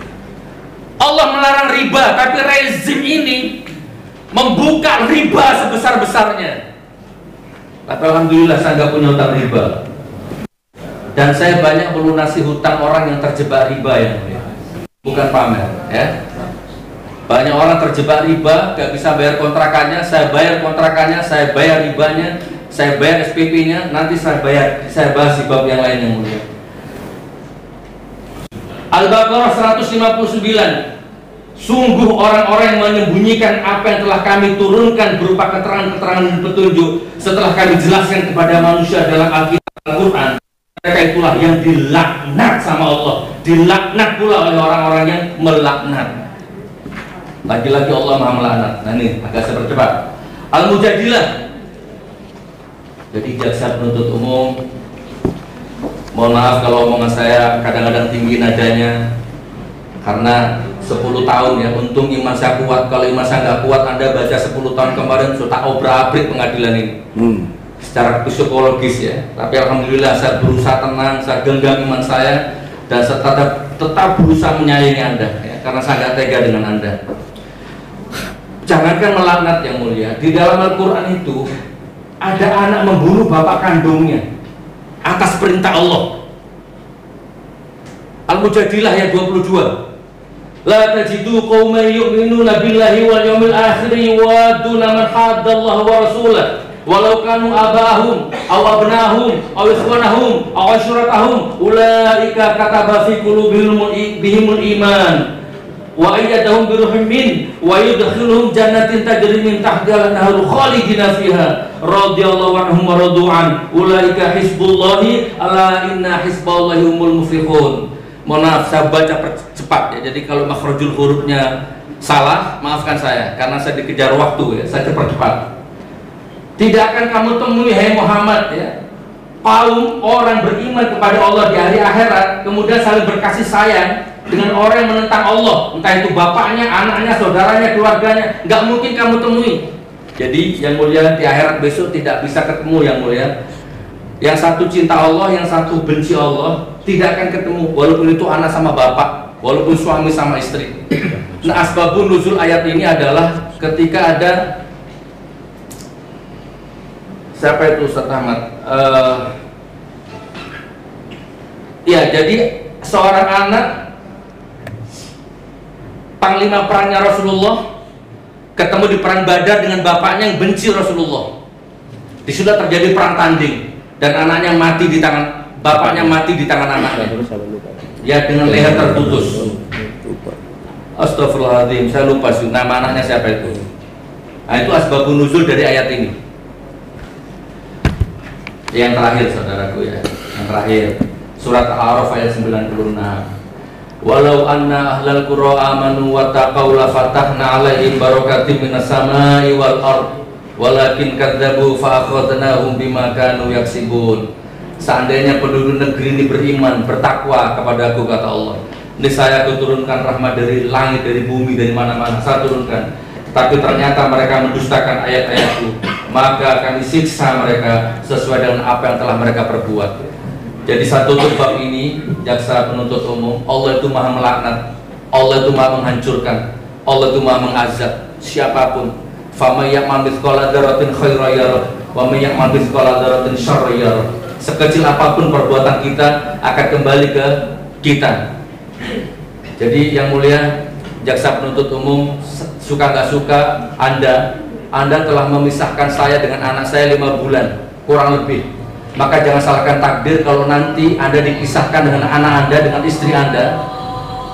Allah melarang riba, tapi rezim ini membuka riba sebesar-besarnya. Tapi alhamdulillah saya nggak punya hutang riba, dan saya banyak melunasi hutang orang yang terjebak riba ya, bukan pamer ya. Banyak orang terjebak riba, gak bisa bayar kontrakannya, saya bayar kontrakannya, saya bayar ribanya, saya bayar SPP-nya, nanti saya bahas di bab yang lain yang mulia. Al-Baqarah 159. Sungguh orang-orang yang menyembunyikan apa yang telah kami turunkan berupa keterangan-keterangan dan petunjuk setelah kami jelaskan kepada manusia dalam Alkitab Al-Quran, mereka itulah yang dilaknat sama Allah, dilaknat pula oleh orang-orang yang melaknat. Lagi-lagi Allah maha melaknat. Nah ini agak saya percepat. Al-Mujadilah. Jadi jaksa penuntut umum Mohon maaf kalau omongan saya kadang-kadang tinggi nadanya, karena 10 tahun ya, untung iman saya kuat. Kalau iman saya nggak kuat, Anda baca 10 tahun kemarin sudah tak obrak-abrik pengadilan ini secara psikologis ya. Tapi alhamdulillah saya berusaha tenang, saya genggam iman saya, dan saya tetap berusaha menyayangi Anda ya, karena saya nggak tega dengan Anda. Jangankan melaknat yang mulia, di dalam Al-Quran itu ada anak membunuh bapak kandungnya atas perintah Allah. Al-Mujadilah ayat 22. La tajidu qauman yu'minuna billahi wal yawmil akhir yuwadduna man haddallaha wa rasulahu walau kanu abahum aw abnahum aw ikhwanahum aw ashiratahum ulaika kataba fi qulubihimul iman wa ayyadahum bi ruhin min wa yudkhiluhum jannatin tajri min tahtiha al-anharu khalidina fiha radhiyallahu anhum wa radu an ulaika hizbullahi ala inna hizballahi humul muflihun. Mohon maaf saya baca cepat ya, jadi kalau makhrajul hurufnya salah maafkan saya karena saya dikejar waktu ya, saya cepat-cepat. Tidak akan kamu temui hai Muhammad ya, kaum orang beriman kepada Allah di hari akhirat kemudian saling berkasih sayang dengan orang yang menentang Allah, entah itu bapaknya, anaknya, saudaranya, keluarganya, nggak mungkin kamu temui. Jadi yang mulia di akhirat besok tidak bisa ketemu yang mulia. Yang satu cinta Allah, yang satu benci Allah, tidak akan ketemu walaupun itu anak sama bapak, walaupun suami sama istri. Nah, asbabun nuzul ayat ini adalah ketika ada siapa itu Ustaz Ahmad? Ya, jadi seorang anak panglima perangnya Rasulullah ketemu di perang Badar dengan bapaknya yang benci Rasulullah. Di situ terjadi perang tanding dan anaknya mati di tangan bapaknya, mati di tangan anaknya. Ya, dengan leher terputus. Astagfirullahaladzim, saya lupa sih nama anaknya siapa itu. Nah, itu asbabun nuzul dari ayat ini. Yang terakhir saudaraku ya, yang terakhir surat Al-A'raf ayat 96. Walau anna ahlal qura amanu wa taqaw la fatahna 'alaihim barakatim minas samai wal ard walakin kadzabu fa akhadnahum bima kanu yaksibun. Seandainya penduduk negeri ini beriman, bertakwa kepada Aku, kata Allah, niscaya Aku turunkan rahmat dari langit, dari bumi, dari mana-mana saya turunkan. Tapi ternyata mereka mendustakan ayat-ayatku, maka kami siksa mereka sesuai dengan apa yang telah mereka perbuat. Jadi satu bab ini jaksa penuntut umum, Allah itu maha melaknat, Allah itu maha menghancurkan, Allah itu maha mengazab siapapun. Faman ya'mal mithqala dzarratin khairan yarah wa man ya'mal mithqala dzarratin syarran yarah. Sekecil apapun perbuatan kita akan kembali ke kita. Jadi yang mulia jaksa penuntut umum, suka nggak suka Anda telah memisahkan saya dengan anak saya 5 bulan kurang lebih. Maka jangan salahkan takdir kalau nanti Anda dipisahkan dengan anak Anda, dengan istri Anda,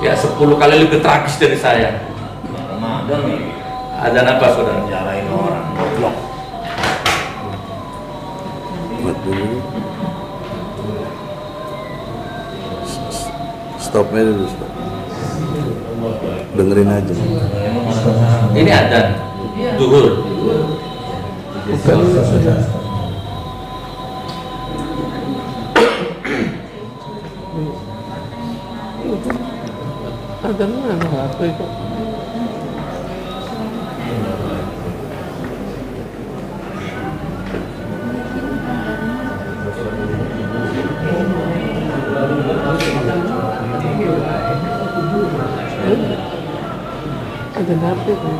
ya 10 kali lebih tragis dari saya. Ada apa saudara? Nyalain orang goblok. Stopnya dulu, stop. Dengerin aja. Ini adzan duhur. Bukan. Ada mana HP kok? Ada HP kok?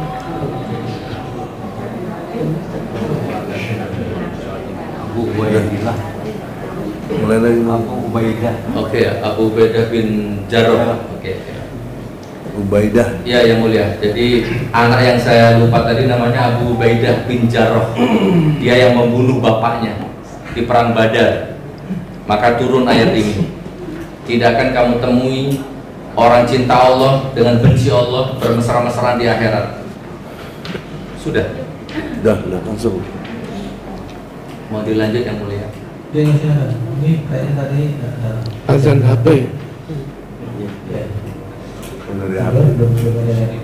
Abu Ubaidah. Mulai lagi. Abu Ubaidah. Oke, Abu Ubaidah bin Jarrah. Oke. Ubaidah. Ya, yang mulia. Jadi anak yang saya lupa tadi namanya Abu Ubaidah bin Jarrah. Dia yang membunuh bapaknya di perang Badar. Maka turun ayat ini. Tidak akan kamu temui orang cinta Allah dengan benci Allah bermesra-mesraan di akhirat. Sudah. Dah, langsung. Mau dilanjut yang mulia? Ini kayaknya tadi Azan HP.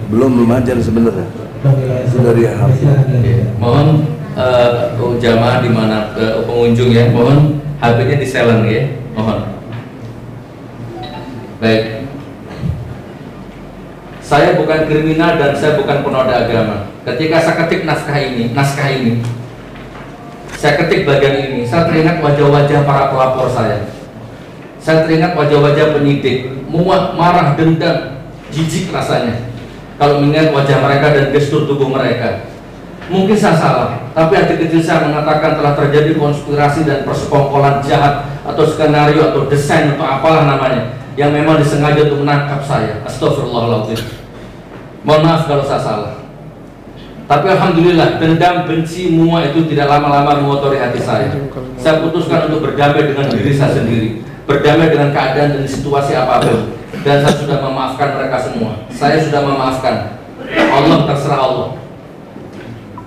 Belum ajar sebenarnya. Dari HP. Mohon jamaah di mana pengunjung ya, mohon HP-nya di silent ya, mohon. Baik. Saya bukan kriminal dan saya bukan penoda agama. Ketika saya ketik naskah ini, saya ketik bagian ini, saya teringat wajah-wajah para pelapor saya. Saya teringat wajah-wajah penyidik, muak, marah, dendam, jijik rasanya kalau mengingat wajah mereka dan gestur tubuh mereka. Mungkin saya salah, tapi hati kecil saya mengatakan telah terjadi konspirasi dan persekongkolan jahat atau skenario atau desain atau apalah namanya yang memang disengaja untuk menangkap saya. Astagfirullahaladzim. Mohon maaf kalau saya salah. Tapi alhamdulillah, dendam, benci, muak itu tidak lama-lama mengotori hati saya. Saya putuskan untuk berdamai dengan diri saya sendiri, berdamai dengan keadaan dan situasi apapun. Dan saya sudah memaafkan mereka semua. Saya sudah memaafkan. Allah terserah Allah.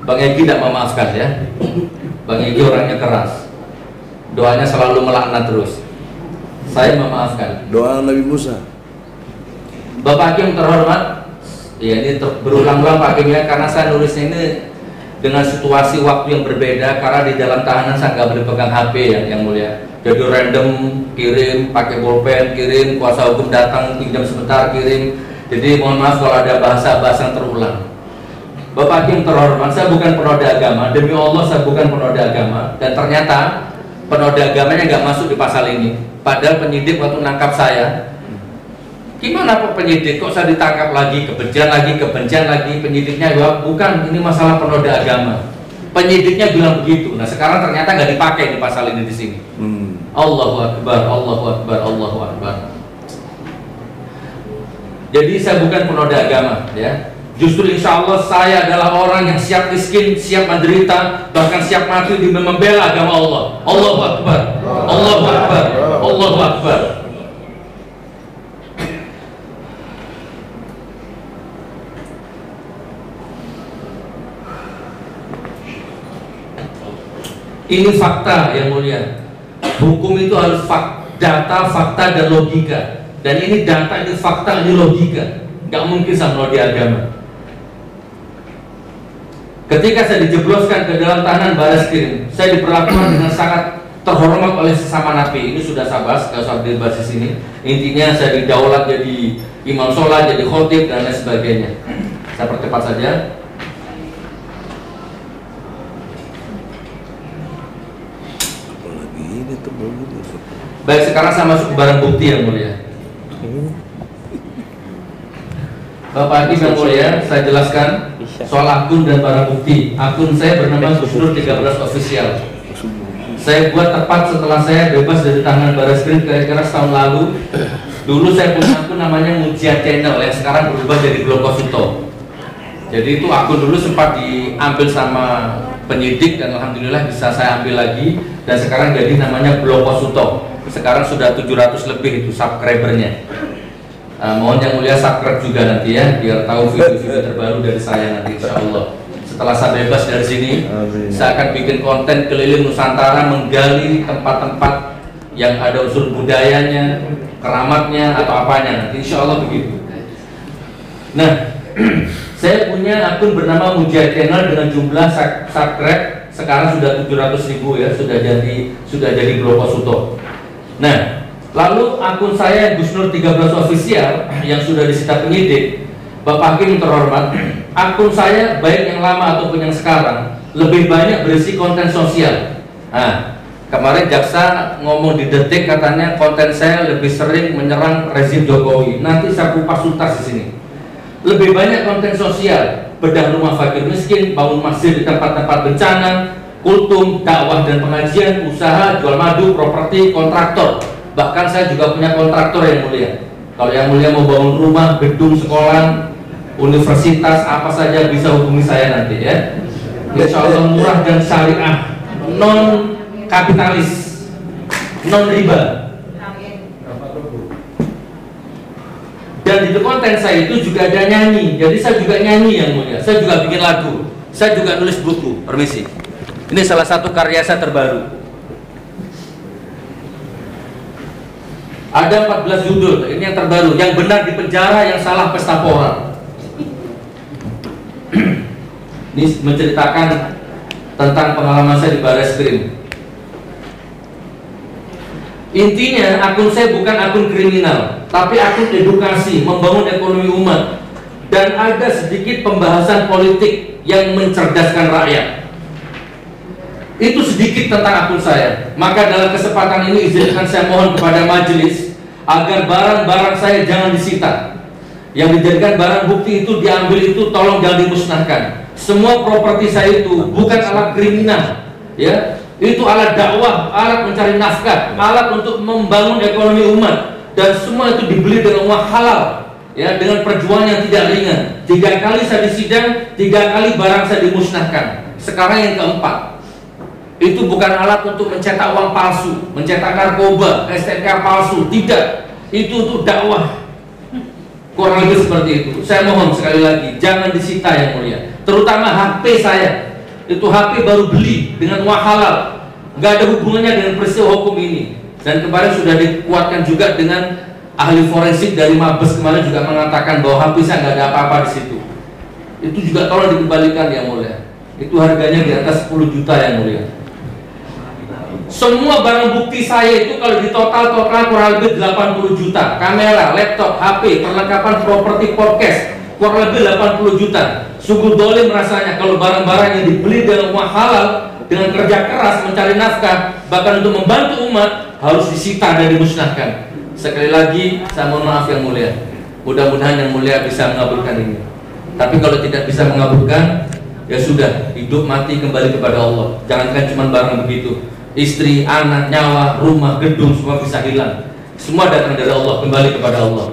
Bang Egy tidak memaafkan ya. Bang Egy orangnya keras. Doanya selalu melaknat terus. Saya memaafkan. Doa Nabi Musa. Bapak Hakim terhormat, ya ini berulang-ulang Pak Hakim ya, karena saya nulisnya ini dengan situasi waktu yang berbeda, karena di dalam tahanan saya nggak boleh pegang HP yang mulia. Jadi random kirim, pakai bolpen kirim, kuasa hukum datang pinjam sebentar kirim. Jadi mohon maaf kalau ada bahasa-bahasa yang terulang. Bapak Hakim terhormat, saya bukan penoda agama, demi Allah saya bukan penoda agama, dan ternyata penoda agamanya nggak masuk di pasal ini. Padahal penyidik waktu nangkap saya, gimana Pak penyidik kok saya ditangkap lagi, kebencian lagi, penyidiknya jawab bukan, ini masalah penoda agama. Penyidiknya bilang begitu. Nah sekarang ternyata nggak dipakai di pasal ini di sini. Allahu Akbar, Allahu Akbar, Allahu Akbar. Jadi saya bukan penoda agama, ya. Justru insya Allah saya adalah orang yang siap miskin, siap menderita, bahkan siap mati di membela agama Allah. Allahu Akbar, Allahu Akbar, Allahu Akbar. Ini fakta yang mulia. Hukum itu harus data, fakta, dan logika. Dan ini data, ini fakta, ini logika. Gak mungkin sama di agama. Ketika saya dijebloskan ke dalam tahanan Bareskrim, saya diperlakukan dengan sangat terhormat oleh sesama napi. Ini sudah saya bahas, gak usah dibahas di sini. Intinya saya didaulat jadi imam sholat, jadi khotib, dan lain sebagainya. Saya percepat saja. Baik, sekarang saya masuk ke barang bukti yang mulia. Bapak Hakim yang mulia, saya jelaskan soal akun dan barang bukti. Akun saya bernama Gusnur 13 Official. Saya buat tepat setelah saya bebas dari tangan Bareskrim kira-kira setahun lalu. Dulu saya punya akun namanya Mujia Channel yang sekarang berubah jadi Bloko Suto. Jadi itu akun dulu sempat diambil sama penyidik dan alhamdulillah bisa saya ambil lagi, dan sekarang jadi namanya Bloko Suto. Sekarang sudah 700 lebih itu subscribernya. Mohon yang mulia subscribe juga nanti ya, biar tahu video-video terbaru dari saya nanti insya Allah. Setelah saya bebas dari sini, saya akan bikin konten keliling Nusantara menggali tempat-tempat yang ada unsur budayanya, keramatnya atau apanya nanti insya Allah begitu. Nah, saya punya akun bernama Mujia Channel dengan jumlah subscribe sekarang sudah 700.000 ya, sudah jadi Bloko Suto. Nah, lalu akun saya Gusnur 13 Official yang sudah disita penyidik, Bapak Hakim terhormat, akun saya baik yang lama ataupun yang sekarang lebih banyak berisi konten sosial. Nah, kemarin jaksa ngomong di Detik katanya konten saya lebih sering menyerang rezim Jokowi. Nanti saya kupas tuntas di sini. Lebih banyak konten sosial, bedah rumah fakir miskin, bangun masjid di tempat-tempat bencana, kultum, dakwah dan pengajian, usaha, jual madu, properti, kontraktor. Bahkan saya juga punya kontraktor yang mulia. Kalau yang mulia mau bangun rumah, gedung sekolah, universitas, apa saja bisa hubungi saya nanti ya. Insya Allah murah dan syariah, non kapitalis, non riba. Dan di konten saya itu juga ada nyanyi. Jadi saya juga nyanyi yang mulia. Saya juga bikin lagu. Saya juga nulis buku. Permisi. Ini salah satu karya saya terbaru. Ada 14 judul. Ini yang terbaru. Yang benar di penjara, yang salah pesta pora. Ini menceritakan tentang pengalaman saya di Bareskrim. Intinya akun saya bukan akun kriminal. tapi akut edukasi, membangun ekonomi umat, dan ada sedikit pembahasan politik yang mencerdaskan rakyat. Itu sedikit tentang akun saya. Maka dalam kesempatan ini izinkan saya mohon kepada majelis agar barang-barang saya jangan disita. Yang dijadikan barang bukti itu diambil itu tolong jangan dimusnahkan. Semua properti saya itu bukan alat kriminal, ya. Itu alat dakwah, alat mencari nafkah, alat untuk membangun ekonomi umat, dan semua itu dibeli dengan uang halal, ya, dengan perjuangan yang tidak ringan. 3 kali saya disidang, 3 kali barang saya dimusnahkan. Sekarang yang keempat, itu bukan alat untuk mencetak uang palsu, mencetak narkoba, STNK palsu, tidak. Itu untuk dakwah, kurang lebih seperti itu. Saya mohon sekali lagi jangan disita yang mulia, terutama HP saya. Itu HP baru beli dengan uang halal, nggak ada hubungannya dengan peristiwa hukum ini. Dan kemarin sudah dikuatkan juga dengan ahli forensik dari Mabes kemarin juga mengatakan bahwa HP saya nggak ada apa-apa di situ. Itu juga tolong dikembalikan yang mulia. Itu harganya di atas 10 juta yang mulia. Semua barang bukti saya itu kalau di total kurang lebih 80 juta. Kamera, laptop, HP, perlengkapan properti podcast kurang lebih 80 juta. Sungguh dolim rasanya kalau barang-barang yang dibeli dengan uang halal, dengan kerja keras mencari nafkah, bahkan untuk membantu umat, harus disita dan dimusnahkan. Sekali lagi saya mohon maaf yang mulia. Mudah-mudahan yang mulia bisa mengabulkan ini. Tapi kalau tidak bisa mengabulkan, ya sudah, hidup mati kembali kepada Allah. Jangankan cuma barang begitu, istri, anak, nyawa, rumah, gedung semua bisa hilang. Semua datang dari Allah, kembali kepada Allah.